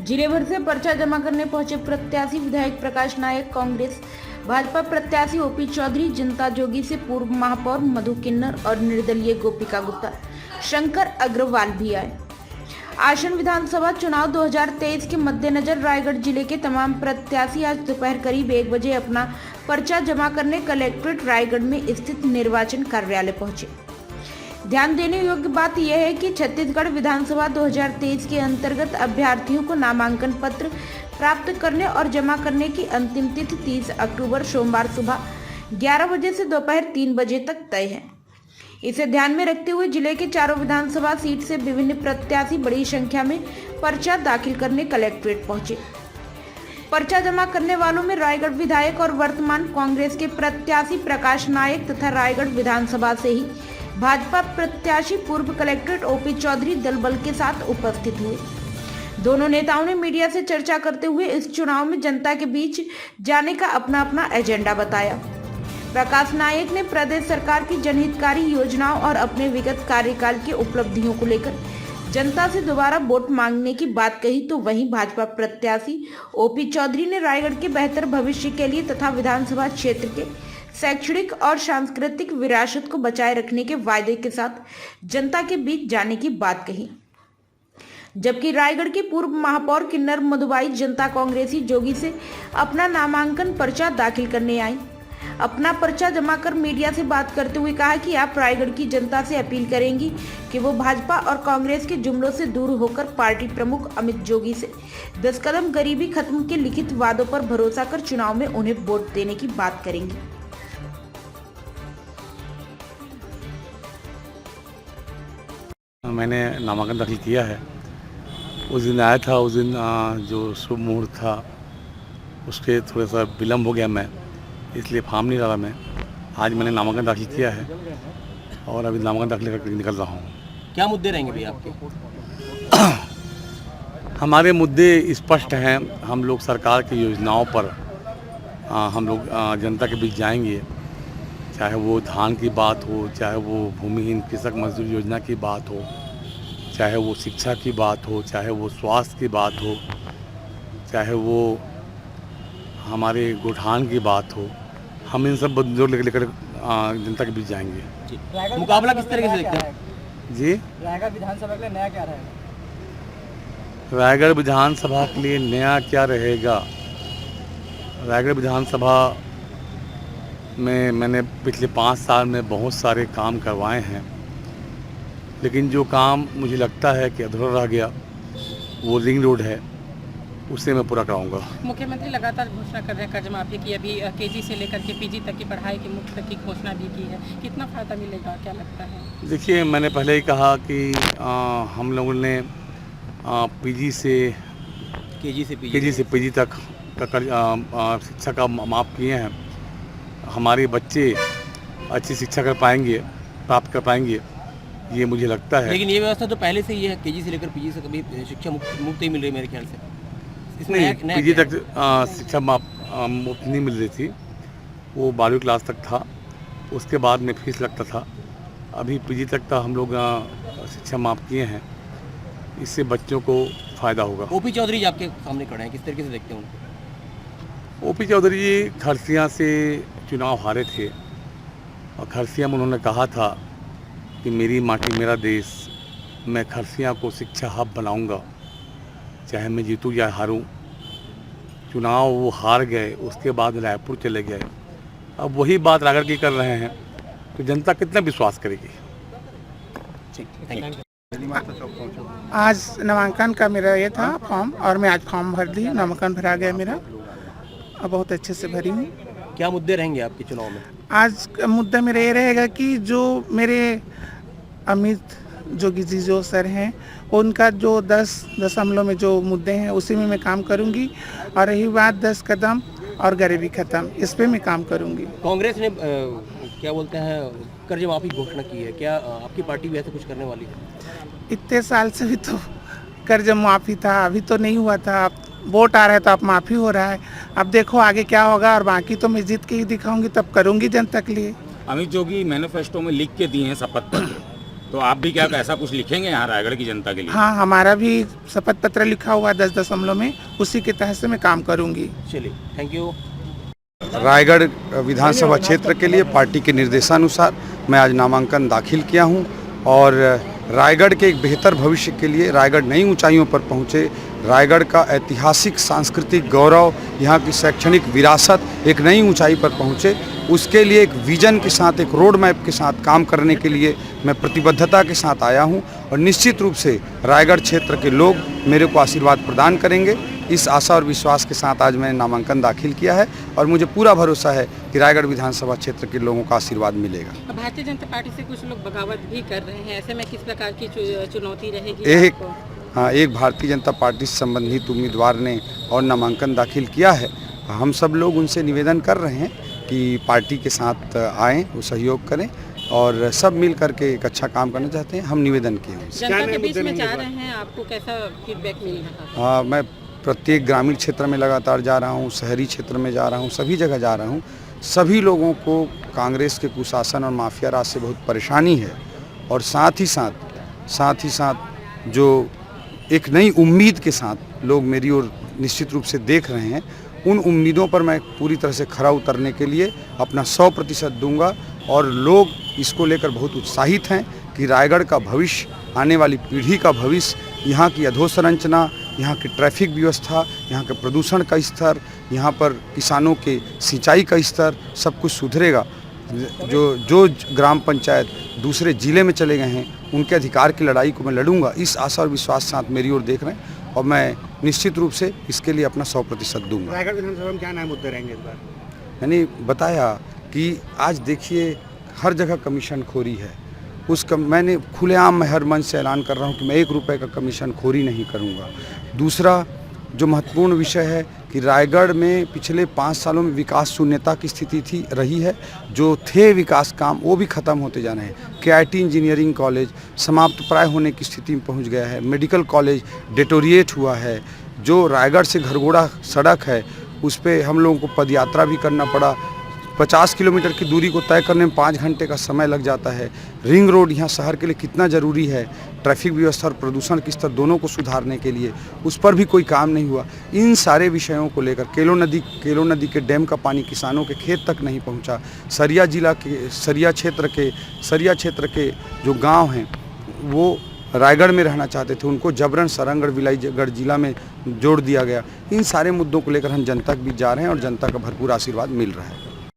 जिले भर से पर्चा जमा करने पहुंचे प्रत्याशी विधायक प्रकाश नायक, कांग्रेस भाजपा प्रत्याशी ओपी चौधरी, जनता जोगी से पूर्व महापौर मधु किन्नर और निर्दलीय गोपिका गुप्ता, शंकर अग्रवाल भी आए। आसन विधानसभा चुनाव 2023 के मद्देनजर रायगढ़ जिले के तमाम प्रत्याशी आज दोपहर करीब 1 बजे अपना पर्चा जमा करने कलेक्ट्रेट रायगढ़ में स्थित निर्वाचन कार्यालय पहुंचे। ध्यान देने योग्य बात यह है कि छत्तीसगढ़ विधानसभा 2023 के अंतर्गत अभ्यर्थियों को नामांकन पत्र प्राप्त करने और जमा करने की अंतिम तिथि 30 अक्टूबर सोमवार सुबह 11 बजे से दोपहर 3 बजे तक तय है। इसे ध्यान में रखते हुए जिले के चारों विधानसभा सीट से विभिन्न प्रत्याशी बड़ी संख्या में पर्चा दाखिल करने कलेक्ट्रेट पहुंचे। पर्चा जमा करने वालों में रायगढ़ विधायक और वर्तमान कांग्रेस के प्रत्याशी प्रकाश नायक तथा रायगढ़ विधानसभा से ही भाजपा प्रत्याशी पूर्व कलेक्टर ओपी चौधरी दल बल के साथ उपस्थित हुए। दोनों नेताओं ने मीडिया से चर्चा करते हुए इस चुनाव में जनता के बीच जाने का अपना अपना एजेंडा बताया। प्रकाश नायक ने प्रदेश सरकार की जनहितकारी योजनाओं और अपने विगत कार्यकाल की उपलब्धियों को लेकर जनता से दोबारा वोट मांगने की बात कही, तो वहीं भाजपा प्रत्याशी ओपी चौधरी ने रायगढ़ के बेहतर भविष्य के लिए तथा विधानसभा क्षेत्र के शैक्षणिक और सांस्कृतिक विरासत को बचाए रखने के वायदे के साथ जनता के बीच जाने की बात कही। जबकि रायगढ़ के पूर्व महापौर किन्नर मधुबाई जनता कांग्रेसी जोगी से अपना नामांकन पर्चा दाखिल करने आई। अपना पर्चा जमा कर मीडिया से बात करते हुए कहा कि आप रायगढ़ की जनता से अपील करेंगी कि वो भाजपा और कांग्रेस के जुमलों से दूर होकर पार्टी प्रमुख अमित जोगी से 10 कदम गरीबी खत्म के लिखित वादों पर भरोसा कर चुनाव में उन्हें वोट देने की बात करेंगी। मैंने नामांकन दाखिल किया है। उस दिन आया था, उस दिन जो शुभ मुहूर्त था उसके थोड़ा सा विलम्ब हो गया, मैं इसलिए फॉर्म नहीं डाला। मैं आज मैंने नामांकन दाखिल किया है और अभी नामांकन दाखिल करके निकल रहा हूँ। क्या मुद्दे रहेंगे भैया आपके? हमारे मुद्दे स्पष्ट हैं। हम लोग सरकार की योजनाओं पर हम लोग जनता के बीच जाएंगे, चाहे वो धान की बात हो, चाहे वो भूमिहीन कृषक मजदूर योजना की बात हो, चाहे वो शिक्षा की बात हो, चाहे वो स्वास्थ्य की बात हो, चाहे वो हमारे गोठान की बात हो। हम इन सब मुद्दों लेकर जनता के बीच जाएंगे। मुकाबला किस तरीके से देखते हैं जी? रायगढ़ विधानसभा के लिए नया क्या रहेगा? रायगढ़ विधानसभा के लिए नया क्या रहेगा? रायगढ़ विधानसभा में मैंने पिछले 5 साल में बहुत सारे काम करवाए हैं, लेकिन जो काम मुझे लगता है कि अधूरा रह गया वो रिंग रोड है, उसे मैं पूरा कराऊंगा। मुख्यमंत्री लगातार घोषणा कर रहे हैं कर्ज माफी की। अभी केजी से लेकर के पीजी तक की पढ़ाई की मुफ्त की घोषणा भी की है। कितना फायदा मिलेगा, क्या लगता है? देखिए, मैंने पहले ही कहा कि हम लोगों ने पीजी से पीजी तक का कर्ज शिक्षा का माफ़ किए हैं। हमारे बच्चे अच्छी शिक्षा कर पाएंगे, प्राप्त कर पाएंगे, ये मुझे लगता है। लेकिन ये व्यवस्था तो पहले से ही है, केजी से लेकर पीजी से कभी शिक्षा मुफ्त ही मिल रही है मेरे ख्याल से। इसमें पीजी तक शिक्षा मुफ्त नहीं मिल रही थी, वो 12वीं क्लास तक था, उसके बाद में फीस लगता था। अभी पीजी तक का हम लोग शिक्षा माफ़ किए हैं, इससे बच्चों को फ़ायदा होगा। ओपी चौधरी आपके सामने खड़े हैं, किस तरीके से देखते हैं उनको? ओपी चौधरी जी खरसिया से चुनाव हारे थे और खरसिया में उन्होंने कहा था कि मेरी माटी मेरा देश, मैं खरसिया को शिक्षा हब बनाऊंगा, चाहे मैं जीतूँ या हारूं। चुनाव वो हार गए, उसके बाद रायपुर चले गए। अब वही बात रायगढ़ की कर रहे हैं, तो जनता कितना विश्वास करेगी? आज नामांकन का मेरा ये था फॉर्म, और मैं आज फॉर्म भर दी, नामांकन भरा गया मेरा और बहुत अच्छे से भरी हूँ। क्या मुद्दे रहेंगे आपके चुनाव में? आज का मुद्दा मेरा ये रहेगा कि जो मेरे अमित जोगी जी जो सर हैं, उनका जो 10 दशमलव में जो मुद्दे हैं उसी में मैं काम करूंगी। और रही बात 10 कदम और गरीबी खत्म, इस पे मैं काम करूंगी। कांग्रेस ने क्या बोलते हैं कर्ज माफी घोषणा की है, क्या आपकी पार्टी भी ऐसा कुछ करने वाली है? इतने साल से भी तो कर्ज माफ़ी था, अभी तो नहीं हुआ था। अब वोट आ रहा है तो अब माफ़ी हो रहा है। अब देखो आगे क्या होगा, और बाकी तो मैं जीत के ही दिखाऊंगी, तब करूंगी जनता के लिए। अमित जोगी मैनिफेस्टो में लिख के दिए हैं शपथ पत्र तो आप भी क्या ऐसा कुछ लिखेंगे यहाँ रायगढ़ की जनता के लिए? हाँ, हमारा भी शपथ पत्र लिखा हुआ 10 दशमलव में, उसी के तहत से मैं काम करूंगी। चलिए, थैंक यू। रायगढ़ विधानसभा क्षेत्र के लिए पार्टी के निर्देशानुसार मैं आज नामांकन दाखिल किया हूं और रायगढ़ के एक बेहतर भविष्य के लिए रायगढ़ नई ऊंचाइयों पर पहुंचे, रायगढ़ का ऐतिहासिक सांस्कृतिक गौरव, यहाँ की शैक्षणिक विरासत एक नई ऊंचाई पर पहुंचे, उसके लिए एक विजन के साथ, एक रोड मैप के साथ काम करने के लिए मैं प्रतिबद्धता के साथ आया हूं और निश्चित रूप से रायगढ़ क्षेत्र के लोग मेरे को आशीर्वाद प्रदान करेंगे। इस आशा और विश्वास के साथ आज मैंने नामांकन दाखिल किया है और मुझे पूरा भरोसा है कि रायगढ़ विधानसभा क्षेत्र के लोगों का आशीर्वाद मिलेगा। भारतीय जनता पार्टी से कुछ लोग बगावत भी कर रहे हैं, ऐसे में किस प्रकार की चुनौती रहेगी आपको? एक भारतीय जनता पार्टी से संबंधित उम्मीदवार ने और नामांकन दाखिल किया है। हम सब लोग उनसे निवेदन कर रहे हैं कि पार्टी के साथ आएँ, वो सहयोग करें और सब मिल करके एक अच्छा काम करना चाहते हैं। हम निवेदन किए हैं। जनता के बीच में जा रहे हैं, आपको कैसा फीडबैक मिल रहा है? हाँ, मैं प्रत्येक ग्रामीण क्षेत्र में लगातार जा रहा हूँ, शहरी क्षेत्र में जा रहा हूँ, सभी जगह जा रहा हूँ। सभी लोगों को कांग्रेस के कुशासन और माफिया राज से बहुत परेशानी है और साथ ही साथ जो एक नई उम्मीद के साथ लोग मेरी ओर निश्चित रूप से देख रहे हैं, उन उम्मीदों पर मैं पूरी तरह से खरा उतरने के लिए अपना 100% दूंगा और लोग इसको लेकर बहुत उत्साहित हैं कि रायगढ़ का भविष्य, आने वाली पीढ़ी का भविष्य, यहाँ की अधोसंरचना, यहाँ की ट्रैफिक व्यवस्था, यहाँ के प्रदूषण का स्तर, यहाँ पर किसानों के सिंचाई का स्तर, सब कुछ सुधरेगा। जो ग्राम पंचायत दूसरे ज़िले में चले गए हैं, उनके अधिकार की लड़ाई को मैं लड़ूंगा। इस आशा और विश्वास के साथ मेरी ओर देख रहे हैं और मैं निश्चित रूप से इसके लिए अपना 100% दूंगा। रायगढ़ विधानसभा में क्या नए मुद्दे रहेंगे इस बार? मैंने बताया कि आज देखिए हर जगह कमीशन खोरी है। मैंने खुलेआम मैं हर मंच से ऐलान कर रहा हूँ कि मैं 1 रुपये का कमीशन खोरी नहीं करूँगा। दूसरा जो महत्वपूर्ण विषय है कि रायगढ़ में पिछले 5 सालों में विकास शून्यता की स्थिति रही है। जो थे विकास काम वो भी ख़त्म होते जा रहे हैं। KIT इंजीनियरिंग कॉलेज समाप्त प्राय होने की स्थिति में पहुंच गया है। मेडिकल कॉलेज डेटोरिएट हुआ है। जो रायगढ़ से घरघोड़ा सड़क है उस पर हम लोगों को पदयात्रा भी करना पड़ा। 50 किलोमीटर की दूरी को तय करने में 5 घंटे का समय लग जाता है। रिंग रोड यहाँ शहर के लिए कितना ज़रूरी है, ट्रैफिक व्यवस्था और प्रदूषण के स्तर दोनों को सुधारने के लिए, उस पर भी कोई काम नहीं हुआ। इन सारे विषयों को लेकर केलो नदी के डैम का पानी किसानों के खेत तक नहीं पहुँचा। सरिया क्षेत्र के जो गाँव हैं वो रायगढ़ में रहना चाहते थे, उनको जबरन सरंगढ़ विलायगढ़ जिला में जोड़ दिया गया। इन सारे मुद्दों को लेकर हम जनता के बीच जा रहे हैं और जनता का भरपूर आशीर्वाद मिल रहा है।